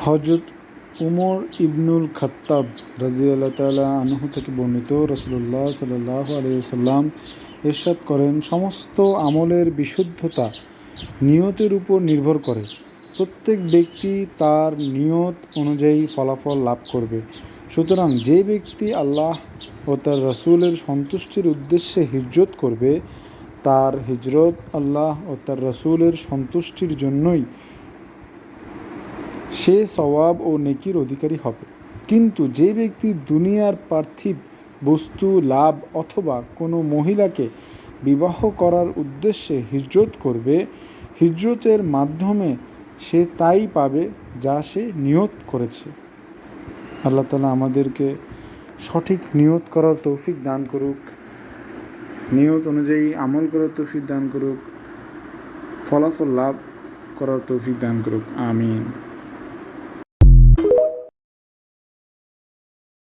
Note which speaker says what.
Speaker 1: হযরত উমর ইবনুল খাত্তাব রাযিয়াল্লাহু তাআলা আনহু থেকে বর্ণিত, রাসূলুল্লাহ সাল্লাল্লাহু আলাইহি ওয়াসাল্লাম ইরশাদ করেন, সমস্ত আমলের বিশুদ্ধতা নিয়তের উপর নির্ভর করে। প্রত্যেক ব্যক্তি তার নিয়ত অনুযায়ী ফলাফল লাভ করবে। সুতরাং যে ব্যক্তি আল্লাহ ও তার রাসূলের সন্তুষ্টির উদ্দেশ্যে হিজরত করবে, তার হিজরত আল্লাহ ও তার রাসূলের সন্তুষ্টির জন্যই, সে সওয়াব ও নেকির অধিকারী হবে। কিন্তু যে ব্যক্তি দুনিয়ার পার্থিব বস্তু লাভ অথবা কোনো মহিলাকে বিবাহ করার উদ্দেশ্যে হিজরত করবে, হিজরতের মাধ্যমে সে তাই পাবে যা সে নিয়ত করেছে। আল্লাহ তাআলা আমাদেরকে সঠিক নিয়ত করার তৌফিক দান করুক, নিয়ত অনুযায়ী আমল করার তৌফিক দান করুক, ফলাফল লাভ করার তৌফিক দান করুক। আমিন।